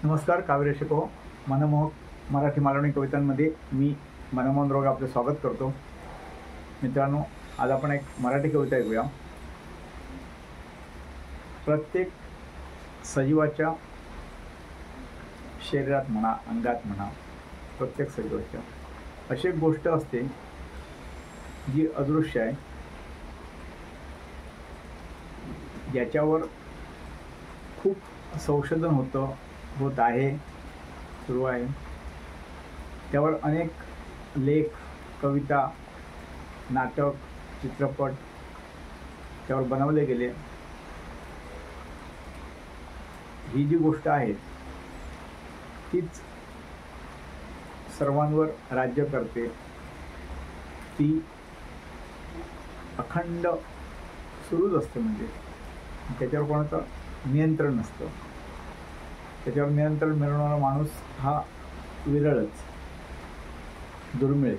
नमस्कार काव्य शिको मनमोहक मराठी मालवणी कवितांमध्ये मी मनमोहन रोग आपले स्वागत करतो। मित्रांनो, आज आपण एक मराठी कविता ऐकूया। प्रत्येक सजीवाच्या शरीरात म्हणा, अंगात म्हणा, प्रत्येक सजीवाच्या अशी एक गोष्ट असते जी अदृश्य आहे, ज्याच्यावर खूप संशोधन होत आहे, सुरू आहे। त्यावर अनेक लेख, कविता, नाटक, चित्रपट त्यावर बनवले गेले। ही जी गोष्ट आहे तीच सर्वांवर राज्य करते, ती अखंड सुरूच असते। म्हणजे त्याच्यावर कोणाचं नियंत्रण नसतं। त्याच्यावर नियंत्रण मिळवणारा माणूस हा विरळच, दुर्मिळ।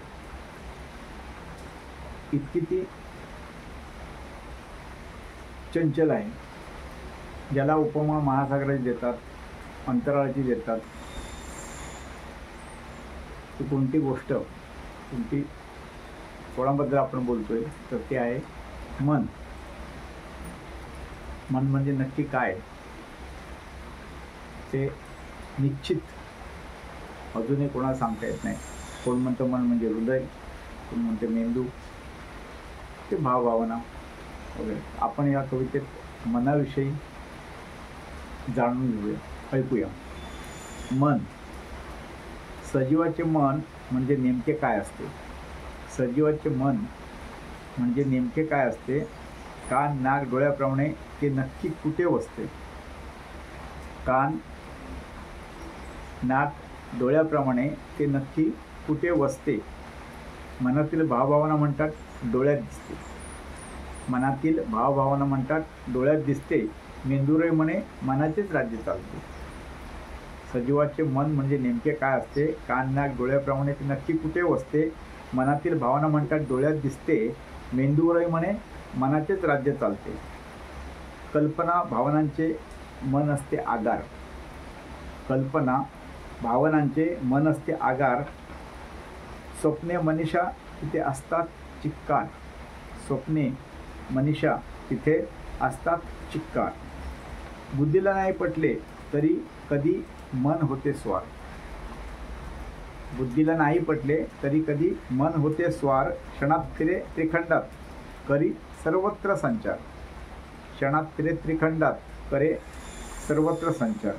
इतकी ती चंचल आहे, ज्याला उपमा महासागराची देतात, अंतराळाची देतात। ती कोणती गोष्ट, कोणती, कोणाबद्दल आपण बोलतोय तर ते आहे मन। मन म्हणजे नक्की काय ते निश्चित अजूनही कोणाला सांगता येत नाही। कोण म्हणतं मन म्हणजे हृदय, कोण म्हणते मेंदू, ते भावभावना वगैरे। आपण या कवितेत मनाविषयी जाणून घेऊया, ऐकूया। मन, सजीवाचे मन म्हणजे नेमके काय असते? सजीवाचे मन म्हणजे नेमके काय असते? कान, नाक, डोळ्याप्रमाणे ते नक्की कुठे वसते? कान, नाक, डोळ्याप्रमाणे ते नक्की कुठे वसते? मनातील भावभावना म्हणतात डोळ्यात दिसते। मनातील भावभावना म्हणतात डोळ्यात दिसते। मेंदूरही म्हणे मनाचेच राज्य चालते। सजीवाचे मन म्हणजे नेमके काय असते? कान, नाक, डोळ्याप्रमाणे ते नक्की कुठे वसते? मनातील भावना म्हणतात डोळ्यात दिसते। मेंदूवरही म्हणे मनाचेच राज्य चालते। कल्पना भावनांचे मन असते आगार। कल्पना भावनांचे मन असते आगार। स्वप्ने मनीषा तिथे असतात चिक्कार। स्वप्ने मनीषा तिथे असतात चिक्कार। बुद्धीला नाही पटले तरी कधी मन होते स्वार। बुद्धीला नाही पटले तरी कधी मन होते स्वार। क्षणात फिरे त्रिखंडात करी सर्वत्र संचार। क्षणात फिरे त्रिखंडात करे सर्वत्र संचार।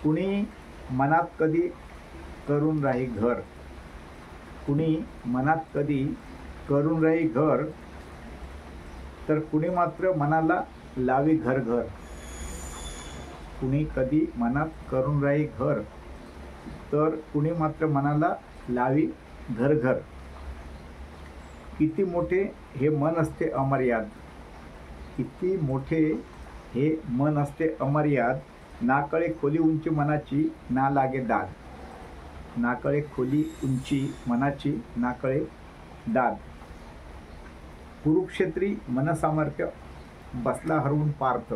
कुणी मनात कधी करून राही घर। कुणी मनात कधी करून राही घर, तर कुणी मात्र मनाला लावी घर घर। कुणी कधी मनात करून राही घर, तर कुणी मात्र मनाला लावी घर घर। किती मोठे हे मन असते अमर्याद। किती मोठे हे मन असते अमर्याद। ना कळे खोली उंची मनाची, ना लागे दाद। ना कळे खोली उंची मनाची, ना कळे दाद। कुरुक्षेत्री मनसामर्थ्य बसला हरवून पार्थ।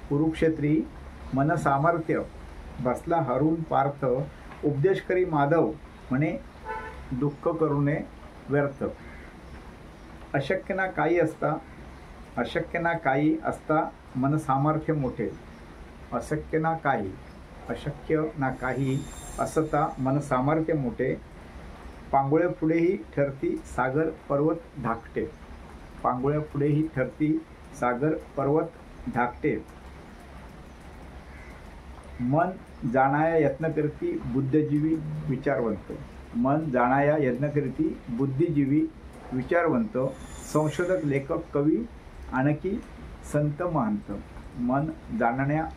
कुरुक्षेत्री मनसामर्थ्य बसला हरवून पार्थ। उपदेश करी माधव म्हणे दुःख करू नये व्यर्थ। अशक्य ना काही असता, अशक्य ना काही असता मन सामर्थ्य मोठे। अशक्य ना काही, अशक्य ना काही असता मन सामर्थ्य मोठे। पांगोळ्या पुढेही ठरती सागर पर्वत धाकटे। पांगोळ्या पुढेही ठरती सागर पर्वत धाकटे। मन जाणाया यत्न करती बुद्धिजीवी विचारवंत। मन जाणाया यत्न करती बुद्धिजीवी विचारवंत। संशोधक, लेखक, कवी आणखी संत महंत। मन जाणण्या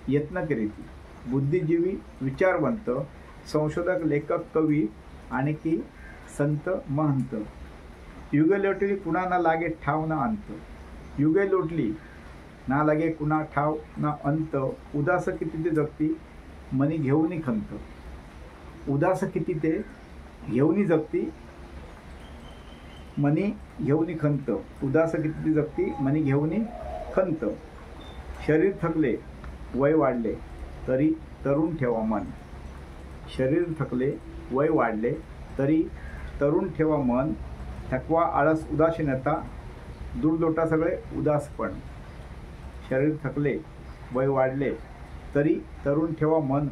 यत्न करीती बुद्धिजीवी विचारवंत। संशोधक, लेखक, कवी आणखी संत महंत। युगे लोटली कुणा ना लागे ठाव ना अंत। युगे लोटली ना लागे कुणा ठाव ना अंत। उदास किती ते जगती मनी घेऊनी खंत। उदास किती ते घेऊनी जगती मनी घेऊनी खंत। उदास किती जगती मनी घेऊनी खंत। शरीर थकले वय वाढले तरी तरुण ठेवा मन. शरीर थकले वय वाढले तरी तरुण ठेवा मन. थकवा आळस उदासीनता दूरलोटा सगळे उदासपण. शरीर थकले वय वाढले तरी तरुण ठेवा मन.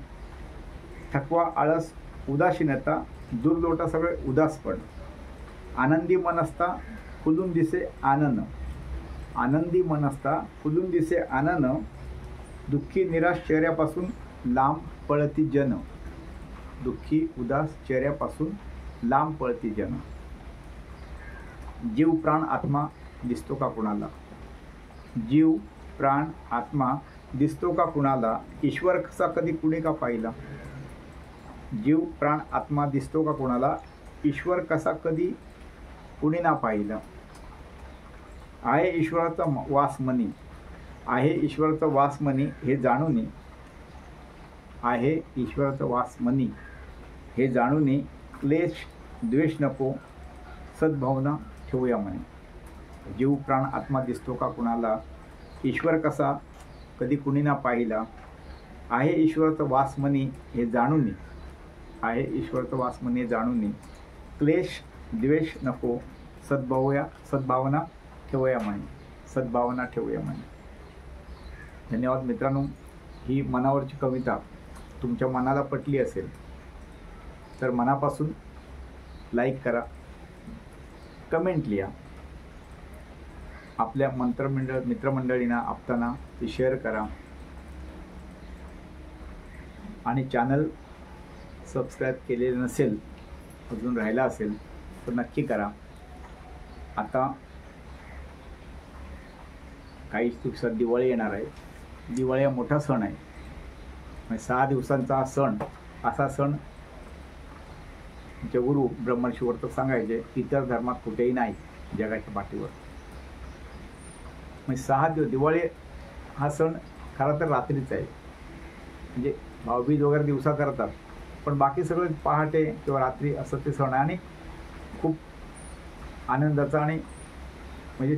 थकवा आळस उदासीनता दूरलोटा सगळे उदासपण. आनंदी मन असता फुलून दिसे आनन. आनंदी मन असता फुलून दिसे आनन. दुःखी निराश चेहऱ्यापासून लांब पळती जन. दुःखी उदास चेहऱ्यापासून लांब पळती जन. जीव प्राण आत्मा दिसतो का कुणाला. जीव प्राण आत्मा दिसतो का कुणाला. ईश्वर कसा कधी कुणी का पाहिला. जीव प्राण आत्मा दिसतो का कुणाला. ईश्वर कसा कधी कुणी ना पाहिला. आहे ईश्वराचा वास मनी. आहे ईश्वराचा वास मनी हे जाणून. आहे ईश्वराचा वास मनी हे जाणून क्लेश द्वेष नको सद्भावना ठेवूया म्हणे. जीव प्राण आत्मा दिसतो का कुणाला. ईश्वर कसा कधी कुणी ना पाहिला. आहे ईश्वराचा वास मनी हे जाणून. आहे ईश्वराचा वास मनी जाणून क्लेश द्वेष नको सद्भावना ठेवूया म्हणे. सद्भावना ठेवूया म्हणे. धन्यवाद मित्रांनो. ही मनावरची कविता तुमच्या मनाला पटली असेल तर मनापासून लाईक करा, कमेंट लिहा, आपल्या मित्रमंडळींना आपताना ती शेअर करा आणि चॅनल सबस्क्राईब केलेले नसेल, अजून राहिला असेल तर नक्की करा. आता काही दिवसात दिवाळी येणार आहे. दिवाळी हा मोठा सण आहे. 6 दिवसांचा हा सण, असा सण आमचे गुरु ब्रह्मर्षी वर्तक सांगायचे इतर धर्मात कुठेही नाही जगाच्या पाठीवर. 6 दिवस दिवाळी हा सण खरं तर रात्रीच आहे. म्हणजे भाऊबीज वगैरे दिवसा करतात, पण बाकी सगळं पहाटे किंवा रात्री असं ते सण आहे. आणि खूप आनंदाचा आणि म्हणजे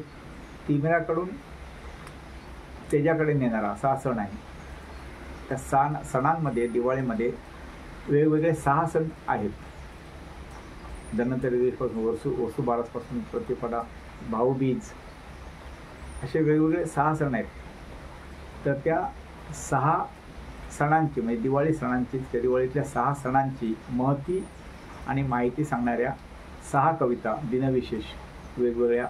तिमिराकडून तेजाकडे नेणारा असा हा सण आहे. त्या सणांमध्ये दिवाळीमध्ये वेगवेगळे 6 सण आहेत. धनत्रयोदशीपासून वसुबारसपासून प्रतिपदा, भाऊबीज असे वेगवेगळे 6 सण आहेत. तर त्या 6 सणांची म्हणजे दिवाळी सणांची, त्या दिवाळीतल्या 6 सणांची महती आणि माहिती सांगणाऱ्या 6 कविता दिनविशेष वेगवेगळ्या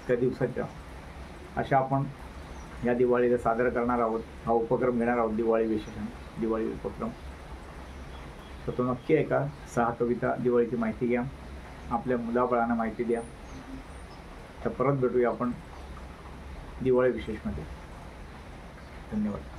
त्या दिवसाच्या अशा आपण या दिवाळीला सादर करणार आहोत. हा उपक्रम घेणार आहोत दिवाळी विशेष, दिवाळी उपक्रम. तर तो नक्की ऐका. 6 कविता दिवाळीची माहिती घ्या, आपल्या मुलाबाळांना माहिती द्या. तर परत भेटूया आपण दिवाळी विशेषमध्ये. धन्यवाद.